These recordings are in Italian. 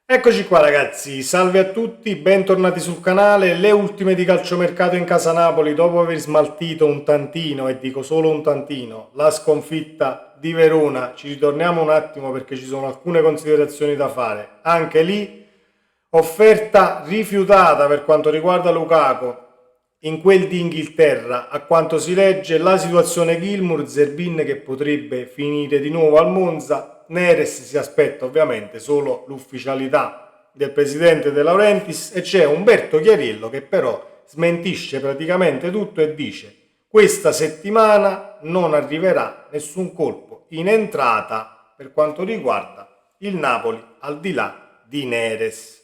Eccoci qua ragazzi, salve a tutti, bentornati sul canale. Le ultime di calciomercato in casa Napoli, dopo aver smaltito un tantino, e dico solo un tantino, la sconfitta di Verona. Ci ritorniamo un attimo perché ci sono alcune considerazioni da fare. Anche lì, offerta rifiutata per quanto riguarda Lukaku. In quel di Inghilterra, a quanto si legge, la situazione Gilmour, Zerbin che potrebbe finire di nuovo al Monza. Neres si aspetta ovviamente solo l'ufficialità del presidente De Laurentiis e c'è Umberto Chiarillo che però smentisce praticamente tutto e dice: questa settimana non arriverà nessun colpo in entrata per quanto riguarda il Napoli al di là di Neres.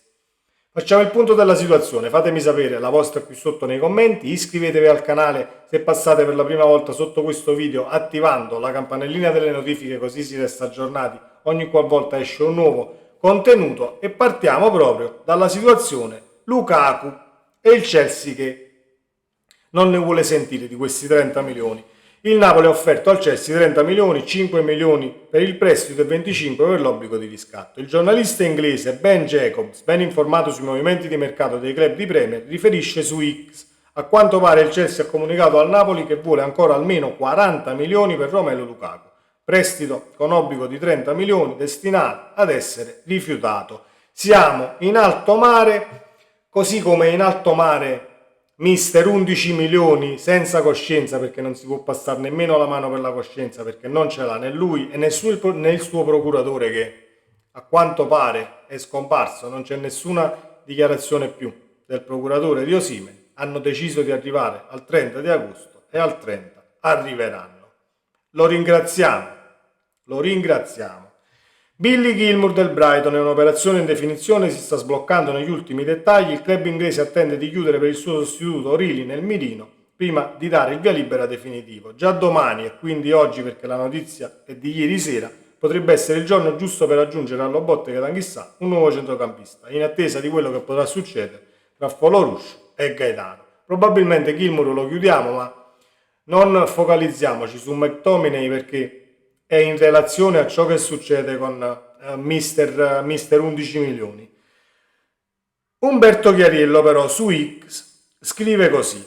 Facciamo il punto della situazione, fatemi sapere la vostra qui sotto nei commenti, iscrivetevi al canale se passate per la prima volta sotto questo video attivando la campanellina delle notifiche così si resta aggiornati ogni qualvolta esce un nuovo contenuto e partiamo proprio dalla situazione Lukaku e il Chelsea che non ne vuole sentire di questi 30 milioni. Il Napoli ha offerto al Chelsea 30 milioni, 5 milioni per il prestito e 25 per l'obbligo di riscatto. Il giornalista inglese Ben Jacobs, ben informato sui movimenti di mercato dei club di Premier, riferisce su X. A quanto pare il Chelsea ha comunicato al Napoli che vuole ancora almeno 40 milioni per Romelu Lukaku, prestito con obbligo di 30 milioni destinato ad essere rifiutato. Siamo in alto mare, così come in alto mare Mister 11 milioni senza coscienza, perché non si può passare nemmeno la mano per la coscienza perché non ce l'ha né lui né il suo procuratore che a quanto pare è scomparso, non c'è nessuna dichiarazione più del procuratore di Osimhen. Hanno deciso di arrivare al 30 di agosto e al 30 arriveranno. Lo ringraziamo. Billy Gilmour del Brighton è un'operazione in definizione, si sta sbloccando negli ultimi dettagli. Il club inglese attende di chiudere per il suo sostituto O'Reilly nel mirino prima di dare il via libera definitivo. Già domani, e quindi oggi perché la notizia è di ieri sera, potrebbe essere il giorno giusto per aggiungere allo botte Catanghissà un nuovo centrocampista, in attesa di quello che potrà succedere tra Folorush e Gaetano. Probabilmente Gilmour lo chiudiamo, ma non focalizziamoci su McTominay perché è in relazione a ciò che succede con Mister 11 milioni. Umberto Chiarillo però su X scrive così: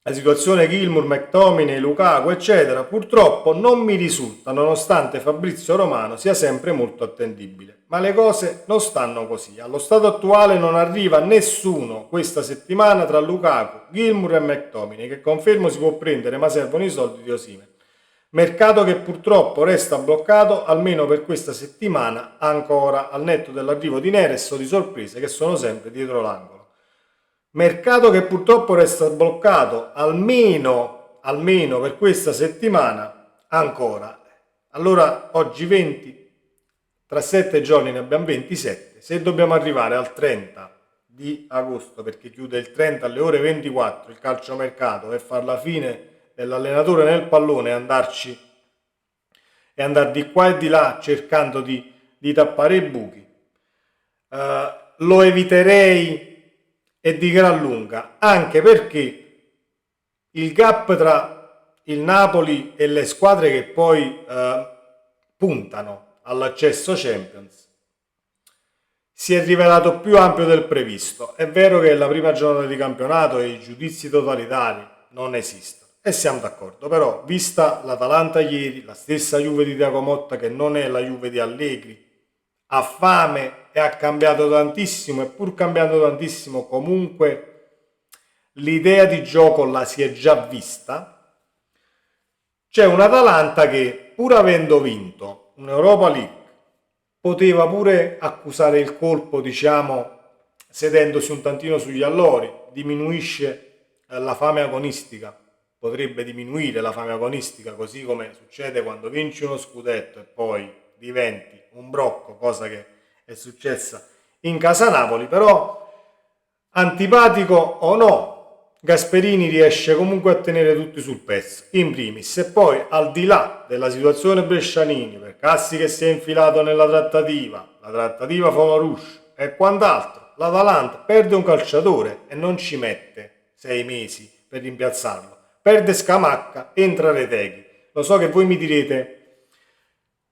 la situazione Gilmour, McTominay, Lukaku eccetera purtroppo non mi risulta, nonostante Fabrizio Romano sia sempre molto attendibile, ma le cose non stanno così. Allo stato attuale non arriva nessuno questa settimana tra Lukaku, Gilmour e McTominay, che confermo si può prendere ma servono i soldi di Osimhen. Mercato che purtroppo resta bloccato almeno per questa settimana ancora, al netto dell'arrivo di Neres o di sorprese che sono sempre dietro l'angolo. Mercato che purtroppo resta bloccato almeno per questa settimana ancora. Allora oggi 20, tra 7 giorni ne abbiamo 27, se dobbiamo arrivare al 30 di agosto perché chiude il 30 alle ore 24 il calciomercato e far la fine dell'allenatore nel pallone e andare di qua e di là cercando di tappare i buchi, lo eviterei e di gran lunga, anche perché il gap tra il Napoli e le squadre che poi puntano all'accesso Champions si è rivelato più ampio del previsto. È vero che la prima giornata di campionato e i giudizi totalitari non esistono e siamo d'accordo, però vista l'Atalanta ieri, la stessa Juve di Thiago Motta che non è la Juve di Allegri, ha fame e ha cambiato tantissimo, e pur cambiando tantissimo comunque l'idea di gioco la si è già vista. C'è un Atalanta che pur avendo vinto un'Europa League poteva pure accusare il colpo, diciamo, sedendosi un tantino sugli allori, diminuisce la fame agonistica, potrebbe diminuire la fame agonistica, così come succede quando vinci uno scudetto e poi diventi un brocco, cosa che è successa in casa Napoli. Però antipatico o no, Gasperini riesce comunque a tenere tutti sul pezzo, in primis, e poi al di là della situazione Brescianini, per Cassi che si è infilato nella trattativa, la trattativa Folorush e quant'altro, l'Atalanta perde un calciatore e non ci mette 6 mesi per rimpiazzarlo, perde Scamacca, entra Retegui. Lo so che voi mi direte: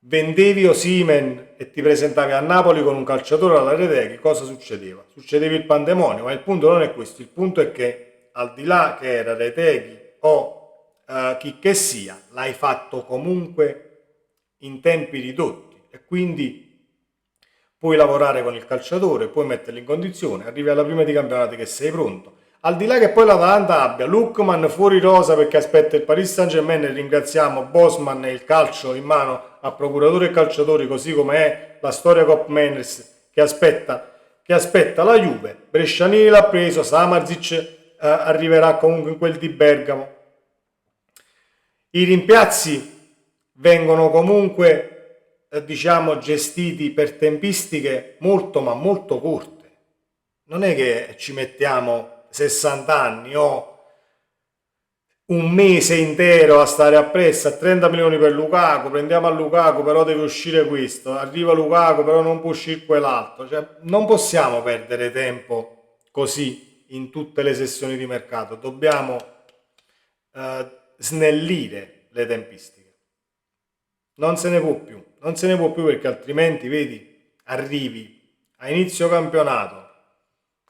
vendevi Osimhen e ti presentavi a Napoli con un calciatore alla Retegui, cosa succedeva? Succedeva il pandemonio, ma il punto non è questo, il punto è che al di là che era Retegui o chi che sia, l'hai fatto comunque in tempi ridotti e quindi puoi lavorare con il calciatore, puoi metterlo in condizione, arrivi alla prima di campionato che sei pronto. Al di là che poi l'Atalanta abbia Lookman fuori rosa perché aspetta il Paris Saint-Germain e ringraziamo Bosman e il calcio in mano a procuratori e calciatori, così come è la storia Cop Manners che aspetta la Juve. Brescianini l'ha preso, Samarzic arriverà comunque in quel di Bergamo. I rimpiazzi vengono comunque diciamo gestiti per tempistiche molto ma molto corte. Non è che ci mettiamo 60 anni o un mese intero a stare appresso a 30 milioni per Lukaku, prendiamo a Lukaku però deve uscire questo, arriva Lukaku però non può uscire quell'altro, cioè non possiamo perdere tempo così in tutte le sessioni di mercato, dobbiamo snellire le tempistiche, non se ne può più, non se ne può più perché altrimenti vedi, arrivi a inizio campionato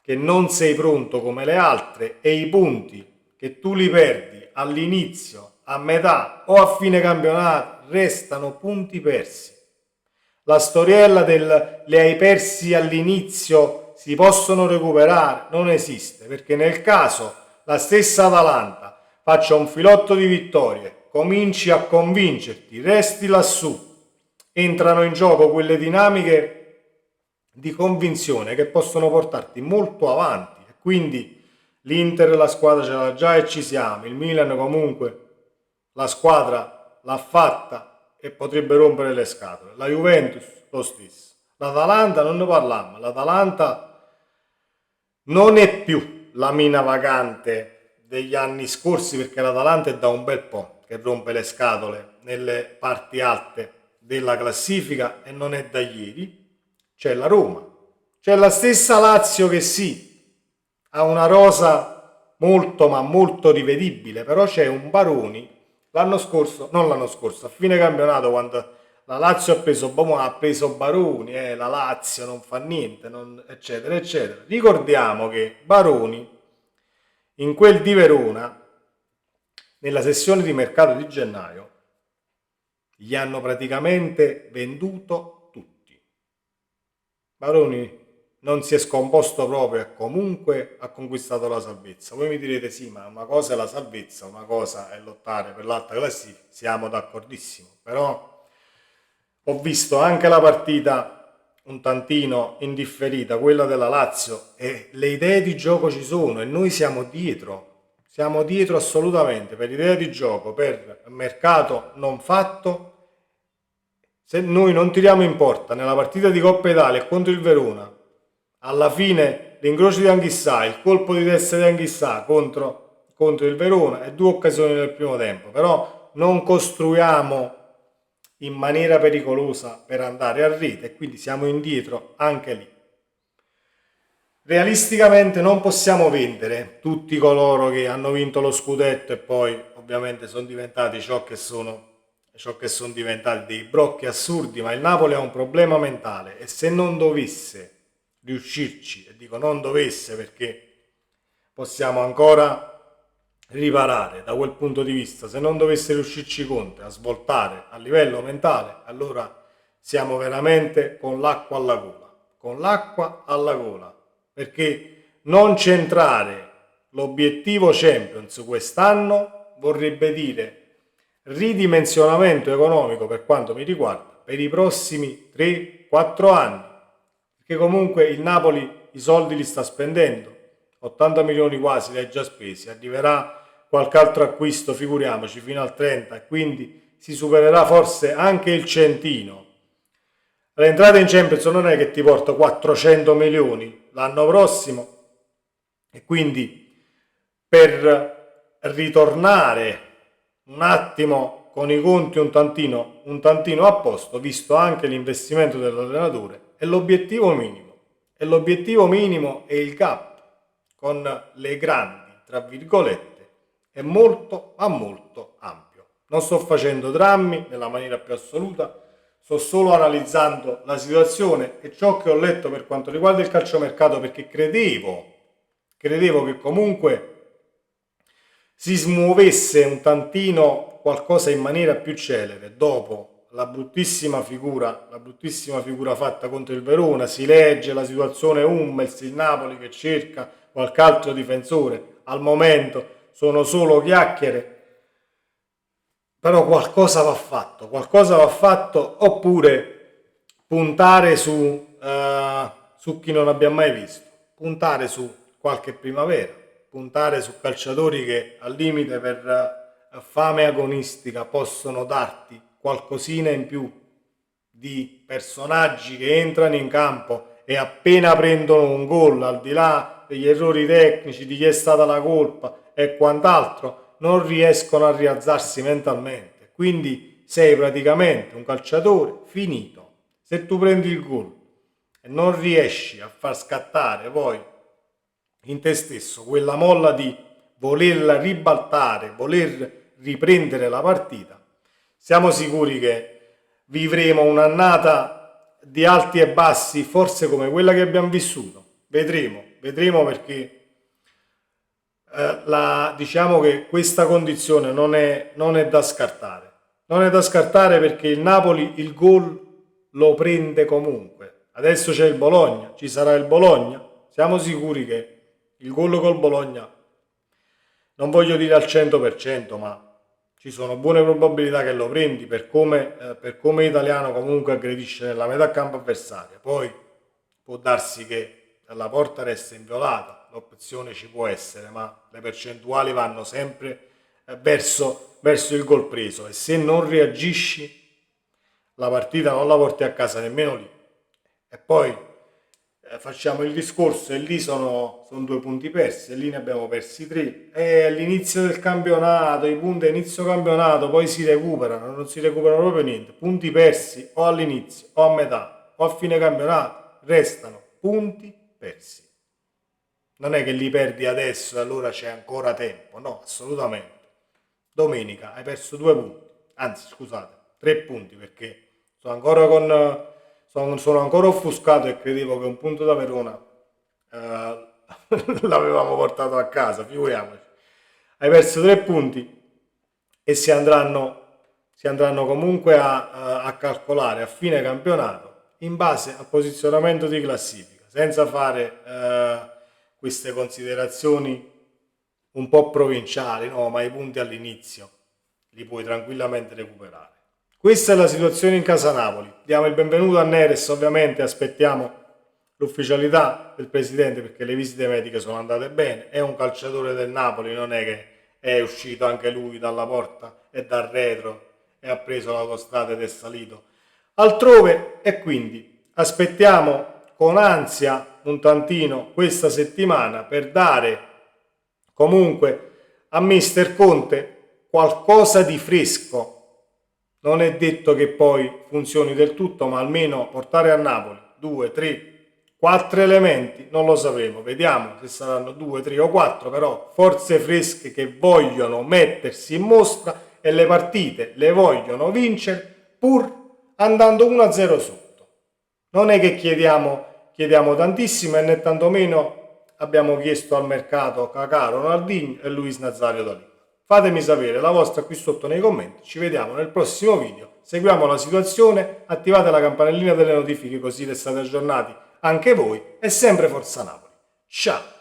che non sei pronto come le altre e i punti che tu li perdi all'inizio, a metà o a fine campionato restano punti persi. La storiella del le hai persi all'inizio si possono recuperare non esiste, perché nel caso la stessa Atalanta faccia un filotto di vittorie, cominci a convincerti, resti lassù, entrano in gioco quelle dinamiche di convinzione che possono portarti molto avanti e quindi l'Inter la squadra ce l'ha già e ci siamo, il Milan comunque la squadra l'ha fatta e potrebbe rompere le scatole, la Juventus lo stesso, l'Atalanta non ne parliamo, l'Atalanta non è più la mina vagante degli anni scorsi perché l'Atalanta è da un bel po' che rompe le scatole nelle parti alte della classifica e non è da ieri. C'è la Roma, c'è la stessa Lazio che sì, ha una rosa molto ma molto rivedibile, però c'è un Baroni non l'anno scorso, a fine campionato quando la Lazio ha preso Baroni, la Lazio non fa niente, eccetera, eccetera. Ricordiamo che Baroni in quel di Verona, nella sessione di mercato di gennaio, gli hanno praticamente venduto tutti. Baroni non si è scomposto proprio e comunque ha conquistato la salvezza. Voi mi direte sì, ma una cosa è la salvezza, una cosa è lottare per l'alta classifica, siamo d'accordissimo, però ho visto anche la partita un tantino indifferita, quella della Lazio, e le idee di gioco ci sono e noi siamo dietro assolutamente per idea di gioco, per mercato non fatto. Se noi non tiriamo in porta nella partita di Coppa Italia contro il Verona, alla fine l'incrocio di Anghissà, il colpo di testa di Anghissà contro il Verona e due occasioni nel primo tempo, però non costruiamo in maniera pericolosa per andare a rete e quindi siamo indietro anche lì. Realisticamente non possiamo vendere tutti coloro che hanno vinto lo scudetto e poi ovviamente sono diventati ciò che sono diventati dei brocchi assurdi, ma il Napoli ha un problema mentale e se non dovesse riuscirci, e dico non dovesse perché possiamo ancora riparare da quel punto di vista, se non dovesse riuscirci Conte a svoltare a livello mentale, allora siamo veramente con l'acqua alla gola, perché non centrare l'obiettivo Champions quest'anno vorrebbe dire ridimensionamento economico per quanto mi riguarda per i prossimi 3-4 anni, perché comunque il Napoli i soldi li sta spendendo, 80 milioni quasi li ha già spesi, arriverà qualche altro acquisto, figuriamoci, fino al 30 e quindi si supererà forse anche il centino. L'entrata in Champions non è che ti porta 400 milioni l'anno prossimo e quindi per ritornare un attimo con i conti un tantino a posto, visto anche l'investimento dell'allenatore, è l'obiettivo minimo. E l'obiettivo minimo è il gap con le grandi, tra virgolette, è molto ma molto ampio. Non sto facendo drammi nella maniera più assoluta, sto solo analizzando la situazione e ciò che ho letto per quanto riguarda il calciomercato, perché credevo che comunque si smuovesse un tantino qualcosa in maniera più celere dopo la bruttissima figura fatta contro il Verona. Si legge la situazione Hummels, il Napoli che cerca qualche altro difensore, al momento sono solo chiacchiere, però qualcosa va fatto, oppure puntare su chi non abbiamo mai visto, puntare su qualche primavera, puntare su calciatori che al limite per fame agonistica possono darti qualcosina in più, di personaggi che entrano in campo e appena prendono un gol, al di là degli errori tecnici, di chi è stata la colpa e quant'altro, non riescono a rialzarsi mentalmente. Quindi sei praticamente un calciatore finito. Se tu prendi il gol e non riesci a far scattare poi in te stesso quella molla di volerla ribaltare, voler riprendere la partita, siamo sicuri che vivremo un'annata di alti e bassi, forse come quella che abbiamo vissuto. Vedremo perché diciamo che questa condizione non è da scartare. Non è da scartare perché il Napoli il gol lo prende comunque. Adesso c'è il Bologna, ci sarà il Bologna. Siamo sicuri che il gol col Bologna, non voglio dire al 100%, ma ci sono buone probabilità che lo prendi per come Italiano comunque aggredisce nella metà campo avversaria. Poi può darsi che la porta resta inviolata, l'opzione ci può essere, ma le percentuali vanno sempre verso il gol preso, e se non reagisci la partita non la porti a casa nemmeno lì. E poi facciamo il discorso e lì sono 2 punti persi e lì ne abbiamo persi 3, e all'inizio del campionato i punti a inizio campionato poi si recuperano, non si recuperano proprio niente. Punti persi o all'inizio o a metà o a fine campionato restano punti persi. Non è che li perdi adesso e allora c'è ancora tempo, no, assolutamente. Domenica hai perso 2 punti, anzi scusate, 3 punti, perché sono ancora offuscato e credevo che un punto da Verona l'avevamo portato a casa, figuriamoci. Hai perso 3 punti e si andranno comunque a calcolare a fine campionato in base al posizionamento di classifica, senza fare queste considerazioni un po' provinciali, no, ma i punti all'inizio li puoi tranquillamente recuperare. Questa è la situazione in casa Napoli. Diamo il benvenuto a Neres, ovviamente aspettiamo l'ufficialità del presidente perché le visite mediche sono andate bene. È un calciatore del Napoli, non è che è uscito anche lui dalla porta e dal retro e ha preso l'autostrada ed è salito altrove, e quindi aspettiamo con ansia un tantino questa settimana per dare comunque a Mister Conte qualcosa di fresco. Non è detto che poi funzioni del tutto, ma almeno portare a Napoli 2, 3, 4 elementi, non lo sapremo, vediamo se saranno 2, 3 o 4, però forze fresche che vogliono mettersi in mostra e le partite le vogliono vincere pur andando 1-0 sotto. Non è che chiediamo tantissimo e né tantomeno abbiamo chiesto al mercato Kaká, Ronaldinho e Luis Nazario da lì. Fatemi sapere la vostra qui sotto nei commenti, ci vediamo nel prossimo video, seguiamo la situazione, attivate la campanellina delle notifiche così restate aggiornati anche voi e sempre Forza Napoli. Ciao!